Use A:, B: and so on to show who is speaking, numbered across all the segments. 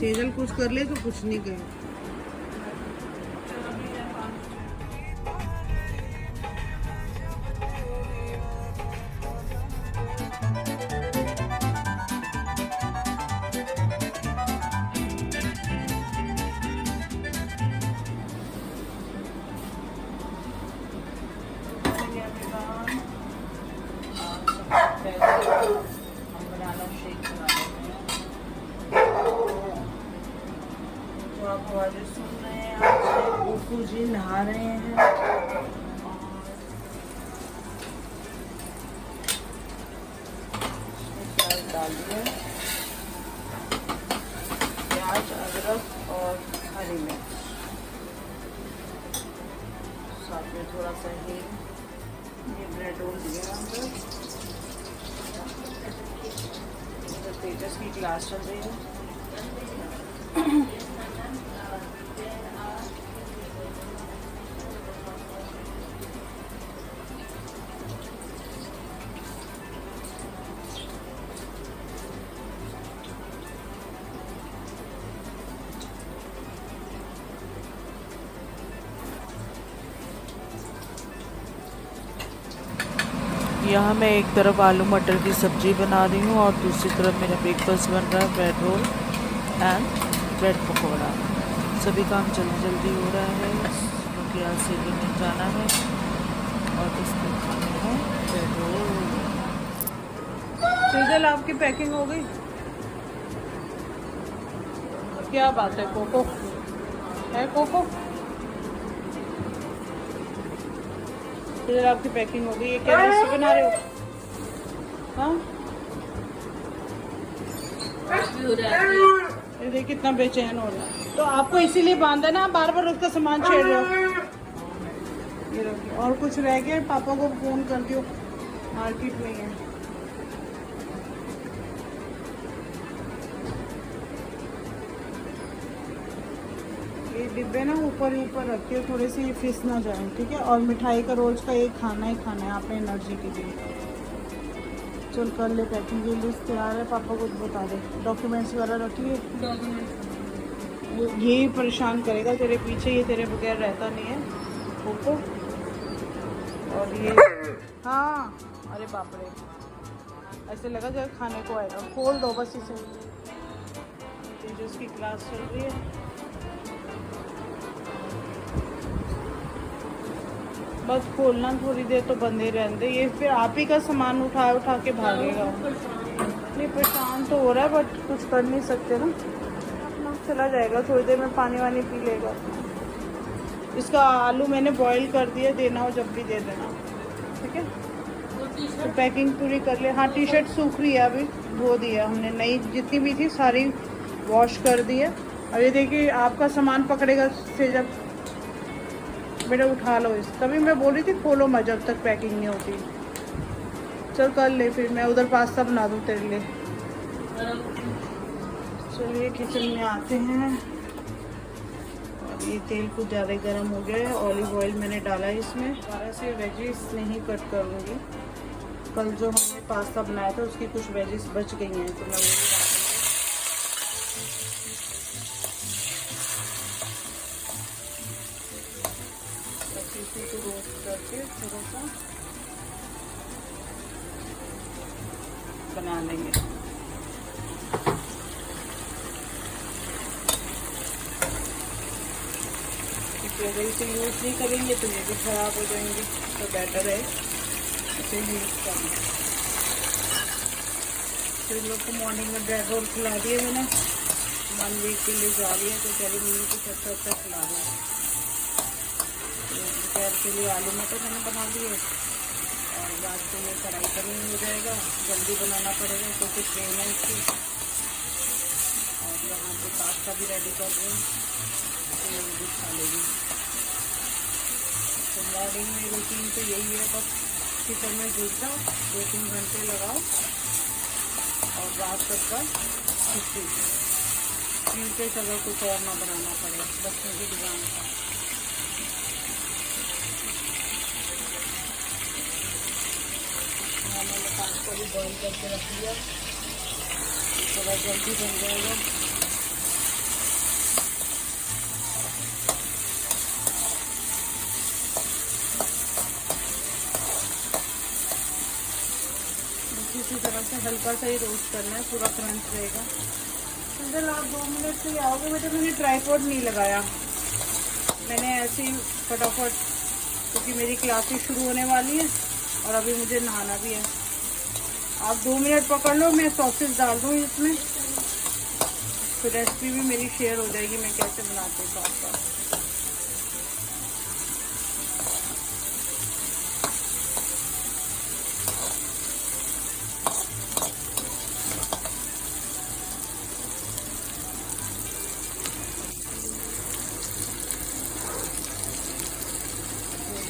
A: सेजल कुछ कर ले तो कुछ नहीं कहे।
B: हम बनाना शेक बना लेते हैं। तो आप आवाज़ें सुन रहे हैं, आज गोकू जी नहा रहे हैं और डाल दिया प्याज, अदरक और हरी मिर्च, साथ में थोड़ा सा हींग। ये ब्रेड रोल दिया अंदर। तेजस की क्लास चल रही है। यहाँ मैं एक तरफ आलू मटर की सब्ज़ी बना रही हूँ और दूसरी तरफ मेरा ब्रेकफास्ट बन रहा है, bread roll and bread pakora. सभी काम जल्दी जल्दी हो रहा है क्योंकि आज से लेने जाना है और इसमें खाने हैं ब्रेड रोल।
A: सेजल आपकी पैकिंग हो गई? क्या बात है, कोको है? कोको इधर आपकी पैकिंग हो गई। ये क्या रेसिपी बना रहे हो? हाँ, ये देखिए कितना बेचैन हो रहा है। तो आपको इसीलिए बांधा ना, बार बार उसका सामान छेड़ रहे हो। ये रखिए। और कुछ रह गया? पापा को फोन कर दियो, मार्केट में है। ये डिब्बे ना ऊपर ऊपर रखिए, थोड़े से फिस ना जाए, ठीक है? और मिठाई का रोज का एक खाना ही खाना है आपने एनर्जी के लिए। चल कर ले पैकिंग की लिस्ट तैयार है, पापा को बता दे। डॉक्यूमेंट्स वगैरह रखिए। यही परेशान करेगा तेरे पीछे, ये तेरे बगैर रहता नहीं है कोको। और ये हाँ, अरे बाप रे, ऐसे लगा जब खाने को आएगा। खोल दो बस इसे। तेजस की क्लास चल रही है, बस खोलना थोड़ी देर तो बंदे रहने दे। ये फिर आप ही का सामान उठा उठा के भागेगा। नहीं, परेशान तो हो रहा है बट कुछ कर नहीं सकते ना, अपना चला जाएगा। थोड़ी देर में पानी वानी पी लेगा। इसका आलू मैंने बॉईल कर दिया, देना हो जब भी दे देना, ठीक है? तो पैकिंग पूरी कर ले। हाँ, टी शर्ट सूख रही है, अभी धो दिया हमने, नई जितनी भी थी सारी वॉश कर दी है। अब ये देखिए आपका सामान पकड़ेगा से जब बेटा उठा लो इस। तभी मैं बोल रही थी खोलो मत जब तक पैकिंग नहीं होती। चल कर ले, फिर मैं उधर पास्ता बना दूँ तेरे लिए। चलिए किचन में आते हैं। और ये तेल कुछ ज़्यादा गर्म हो गया है, ऑलिव ऑयल मैंने डाला है इसमें। दोबारा से वेजिस नहीं कट करूँगी, कल जो हमने पास्ता बनाया था उसकी कुछ वेजिस बच गई हैं तो मैं वो भी डालूँगी। इसी को रोस्ट करके थोड़ा सा बना लेंगे। अगर इसे यूज़ नहीं करेंगे तो ये भी खराब हो जाएंगे, तो बेटर है इसे यूज़ करना। तो इन लोग को मॉर्निंग में ब्रेड रोल खिला दिए मैंने, 1 वीक के लिए जा रही है तो कह रही मम्मी कुछ अच्छा अच्छा खिला दो। दोपहर के लिए आलू मटर मैंने बना दिए और रात को ये कढ़ाई पनीर हो जाएगा। जल्दी बनाना पड़ेगा क्योंकि ट्रेन है इसकी। और यहाँ पे पास्ता भी रेडी कर रही हूँ तो ये भी खा लेगी। तो मॉर्निंग में रूटीन तो यही है, बस किचन में घुस जाओ, 2-3 घंटे लगाओ और रात तक का छुट्टी। ट्यूसडे चलो कुछ और ना बनाना पड़े, बच्चों की डिजाइन का। मैंने पास्ता भी बॉईल करके रख लिया, थोड़ा जल्दी बन जाएगा। इसी तरह से हल्का सा ही रोस्ट करना है, पूरा क्रंच रहेगा। फिलहाल आप 2 मिनट से आओगे बेटा। मैंने ट्राईपॉड नहीं लगाया, मैंने ऐसे ही फटाफट, क्योंकि मेरी क्लासेस शुरू होने वाली है और अभी मुझे नहाना भी है। आप 2 मिनट पकड़ लो, मैं सॉसेस डाल दूँ इसमें, तो रेसिपी भी मेरी शेयर हो जाएगी मैं कैसे बनाती हूँ पास्ता।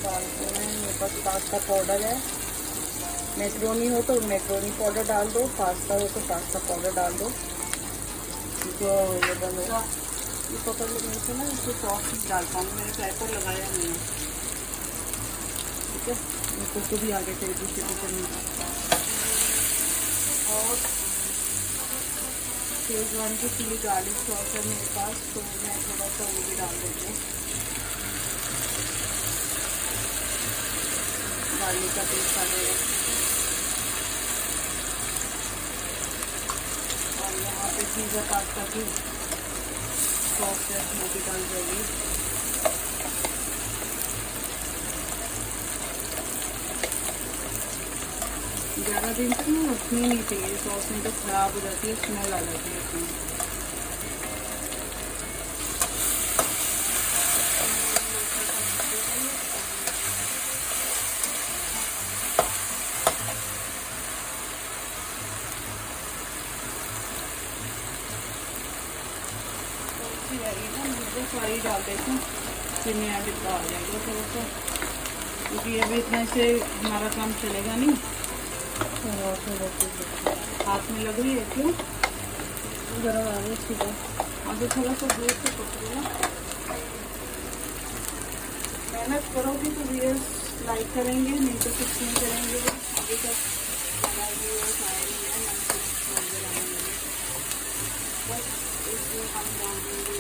A: डालते हैं मेरे पास पास्ता पाउडर है, मैक्रोनी हो तो मैक्रोनी पाउडर डाल दो, पास्ता हो तो पास्ता पाउडर डाल दो, जो अवेलेबल होगा। ये पकड़ लो मेरे से ना, इसको सॉस नहीं डाल पाऊँगी, मैंने ट्राईपॉड लगाया नहीं है, ठीक है। इनको तो भी आगे तेरे पीछे नहीं। और शेजवान की चिली गार्लिक सॉस है मेरे पास, तो मैं थोड़ा सा वो भी डाल देती हूँ, गार्लिक का टेस्ट आ जाएगा। और यहाँ पे पिज़्ज़ा पास्ता की सॉस है, वो भी डाल जाएगी। ज़्यादा दिन तक ना रखनी नहीं चाहिए सॉस, नहीं तो ख़राब हो जाती है, स्मेल आ जाती है उसमें। सारी डाल देते हैं, फिर नया डिब्बा आ जाएगा थोड़ा सा, क्योंकि अभी इतने से हमारा काम चलेगा नहीं। हाथ में लग रही है क्यों? गर्म आ रही है, आगे थोड़ा सा दूर से पकड़ो ना। मेहनत करोगे तो व्यूअर्स लाइक करेंगे, नहीं तो कुछ नहीं करेंगे। अभी तक हम डाल देंगे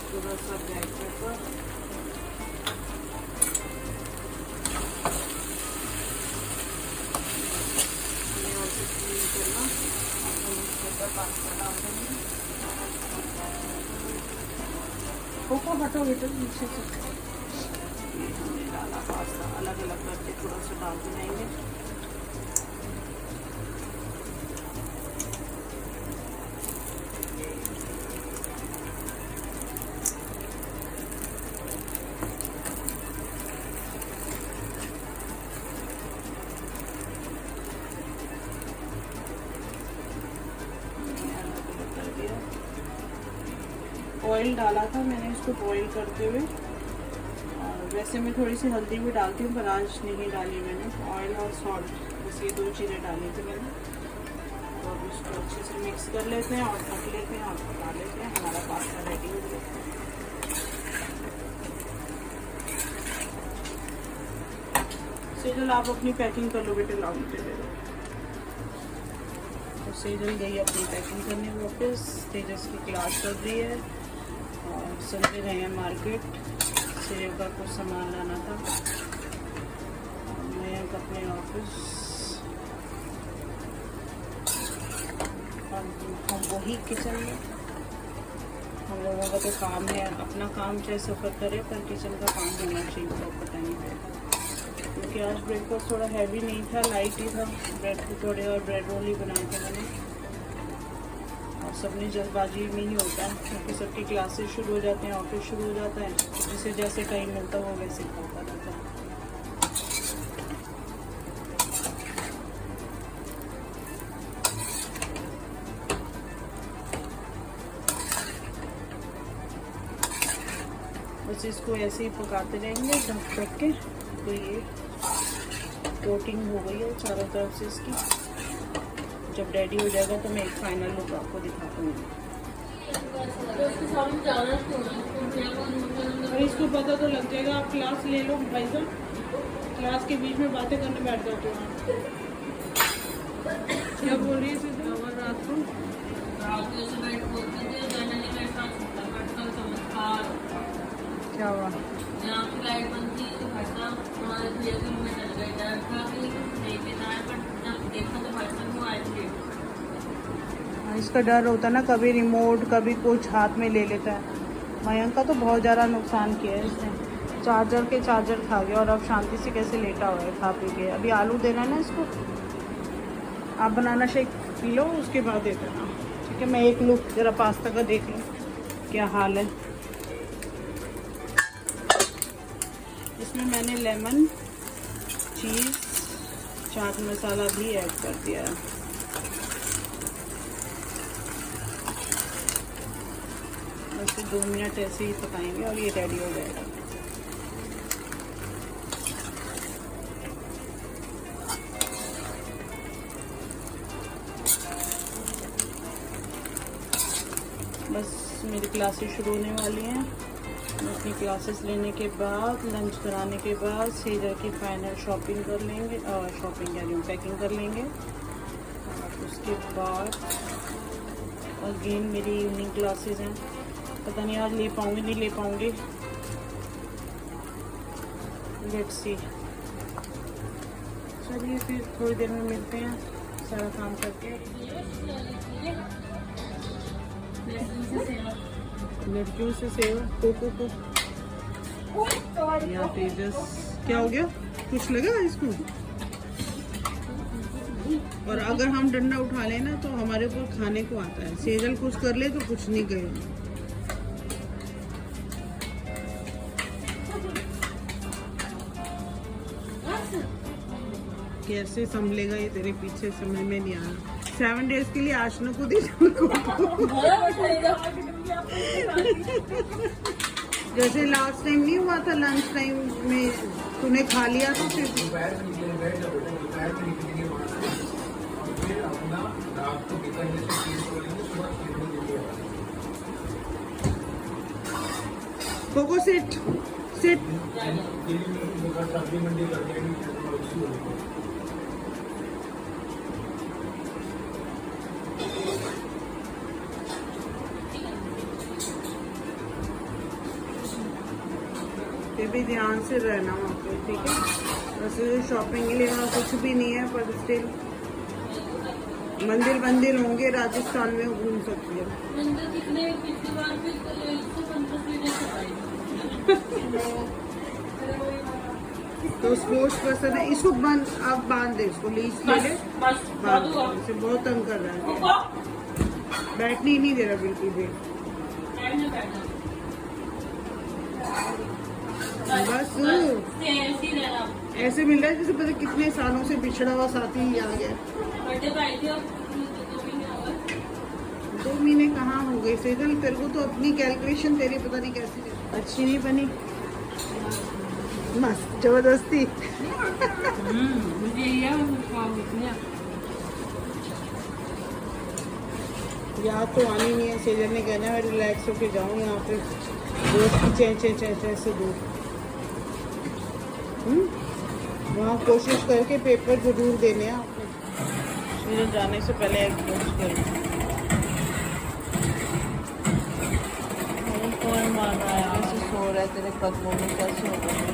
A: थोड़ा सा ब्लैक पेपर, पास्ता डाल देंगे। कोको हटो बेटा नीचे से, डाला पास्ता अलग अलग करके थोड़ा सा डालते जाएंगे। ऑयल डाला था मैंने इसको बॉईल करते हुए, और वैसे मैं थोड़ी सी हल्दी भी डालती हूँ पर आज नहीं डाली मैंने। ऑयल और सॉल्ट बस ये 2 चीज़ें डाली थी मैंने। तो अब इसको अच्छे से मिक्स कर लेते हैं और ढक लेते हैं और पका लेते हैं। हमारा पास्ता रेडी हो गया। सेजल आप अपनी पैकिंग कर लो बेटे, लाओ मुझे दे दो। तो सेजल गई अपनी पैकिंग करने वापस, तेजस की क्लास चल रही है और संजय रहे हैं मार्केट, सेव का कुछ सामान लाना था। मैं अपने ऑफिस, हम वही किचन में, हम लोगों का तो काम है, अपना काम चाहे सफ़र करे पर किचन का काम होना चाहिए प्रॉपर टाइम पे। क्योंकि आज ब्रेकफास्ट थोड़ा हैवी नहीं था, लाइट ही था। ब्रेड पकौड़े और ब्रेड रोल ही बनाए थे मैंने, और सबने जल्दबाजी में ही होता है क्योंकि सबकी क्लासेस शुरू हो जाते हैं, ऑफिस शुरू हो जाता है, जिसे जैसे टाइम मिलता है वो वैसे खाता रहता है। बस इसको ऐसे ही पकाते रहेंगे ढक ढक के। तो ये कोटिंग हो गई है चारों तरफ से इसकी। जब रेडी हो जाएगा तो मैं एक फाइनल लुक आपको दिखा दूँगी। अरे इसको पता तो लग जाएगा, आप क्लास ले लो भाई साहब, क्लास के बीच में बातें करने बैठ जाते हो आप। क्या बोल रही है रात को? उसका डर होता है ना, कभी रिमोट कभी कुछ हाथ में ले लेता है। मयंक का तो बहुत ज़्यादा नुकसान किया है इसने, चार्जर खा गया और अब शांति से कैसे लेटा हुआ है खा पी के। अभी आलू देना है ना इसको, आप बनाना शेक पी लो उसके बाद दे देना, ठीक है। मैं एक लुक ज़रा पास्ता का देख लूँ क्या हाल है। इसमें मैंने लेमन, चीज़, चाट मसाला भी ऐड कर दिया है। बस 2 मिनट ऐसे ही पकाएंगे और ये रेडी हो जाएगा। बस मेरी क्लासेस शुरू होने वाली हैं। अपनी क्लासेस लेने के बाद, लंच कराने के बाद सेजर की फाइनल शॉपिंग कर लेंगे, शॉपिंग कह रही हूँ, पैकिंग कर लेंगे। और उसके बाद अगेन मेरी इवनिंग क्लासेस हैं, पता नहीं आज ले पाऊँगी नहीं ले पाऊँगी, लेट्स सी। चलिए फिर थोड़ी देर में मिलते हैं सारा काम करके। लड़कियों से सेव को यहाँ तेजस, क्या हो गया, कुछ लगा इसको? और अगर हम डंडा उठा लेना तो हमारे ऊपर खाने को आता है। सेजल कुछ कर ले तो कुछ नहीं गए। कैसे संभलेगा ये तेरे पीछे, समझ में नहीं आ रहा। 7 डेज के लिए आशना को दे जैसे लास्ट टाइम नहीं हुआ था, लंच टाइम में तूने खा लिया तो फिर कोको सिट सिट। ये भी ध्यान से रहना वहाँ पे, ठीक है। वैसे शॉपिंग के लिए वहाँ कुछ भी नहीं है, पर स्टिल मंदिर होंगे राजस्थान में, घूम सकती है। तो स्पोर्ट्स पर्सन है, इसको बांध दे, इसको लीज ले ले, इसे बहुत तंग कर रहा है, बैठने ही नहीं दे रहा बिल्कुल भी। बस ऐसे मिल रहा है जैसे पता कितने सालों से बिछड़ा हुआ साथी ही आ गया। 2 महीने कहाँ हो गए सेजल, तेरे को तो अपनी कैलकुलेशन तेरी पता नहीं कैसी अच्छी नहीं बनी, मस्त जबरदस्ती। याद तो आनी नहीं है, सेजल ने कहना है रिलैक्स होके जाऊँ यहाँ पे दोस्त की चे से दूर। वहाँ कोशिश करके पेपर जरूर देने हैं आपने। मुझे जाने से पहले एक कोशिश करें। कौन मार रहा है, कैसे सो रहा है तेरे कदमों में, कैसे हो रहा है?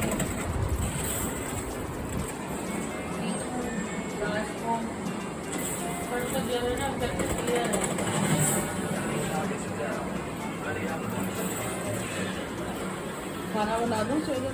A: खाना बना दूँ चलो?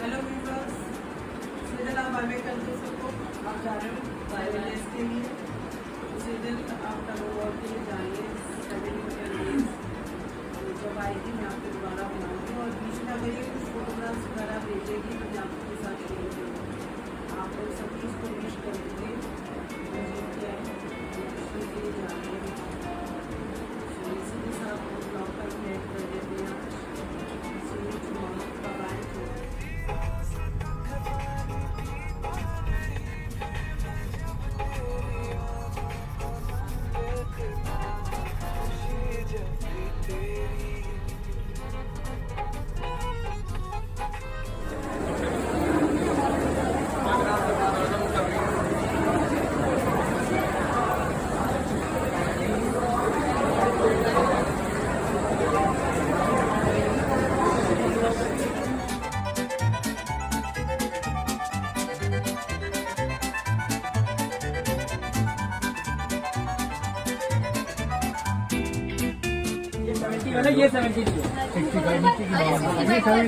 A: हेलो व्यूअर्स, सीधे आप बाय कर दो सबको। आप जा रहे हो बायोलेस के लिए, सीधे आप टर्म के लिए जाइए 7 डेज। जब आएगी मैं आपको दोबारा बनाऊँगी और बीच में अगर ये कुछ फोटोग्राफ्स वगैरह भेजेगी तो मैं आपके साथ शेयर करूँगी। आप लोग सब चीज़ को विश करेंगे इसी के साथ ब्लॉग का एड कर देते हैं।
C: ये 70 की है। 65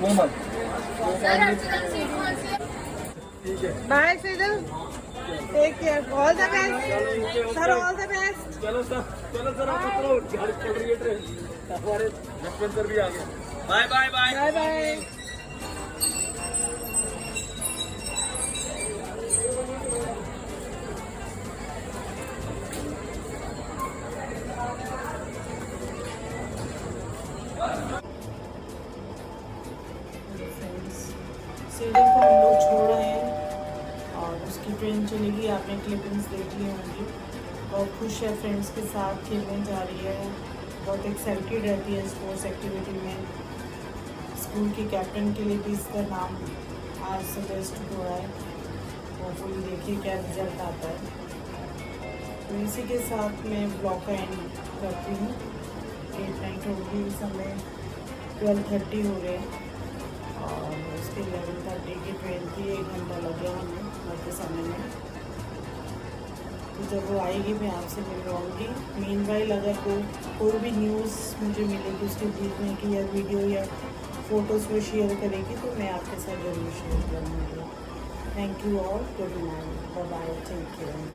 C: वो मत
A: बाय सीधल, take care, all the best sir, all the best.
C: चलो सर आप उतरो, गाड़ी चल रही है ट्रेन, हमारे लक्ष्मण सर भी आ गए। Bye bye bye
A: bye bye. सीधे को हम लोग छोड़ रहे हैं और उसकी ट्रेन चलेगी। आपने क्लिपिंग्स देख ली होंगी। बहुत खुश है, फ्रेंड्स के साथ खेलने जा रही है, बहुत एक्साइटेड रहती है स्पोर्ट्स एक्टिविटी में। स्कूल की कैप्टन के लिए भी इसका नाम आज सजेस्ट हुआ है। होपफुली देखिए क्या रिजल्ट आता है। तो इसी के साथ मैं ब्लॉग का एंड करती हूँ। 8 नाइट होगी, इस समय 12:30 हो रहे हैं और उसके 11:30 की ट्रेन थी। 1 घंटा लग गया हमें घर के समय में। तो जब वो आएगी मैं आपसे मिलवाऊँगी। मीनवाइल अगर कोई भी न्यूज़ मुझे मिलेगी उसके जीतने की या वीडियो या फ़ोटोज़ वो शेयर करेगी तो मैं आपके साथ ज़रूर शेयर करूँगी। Thank you all, good night, bye bye, take care.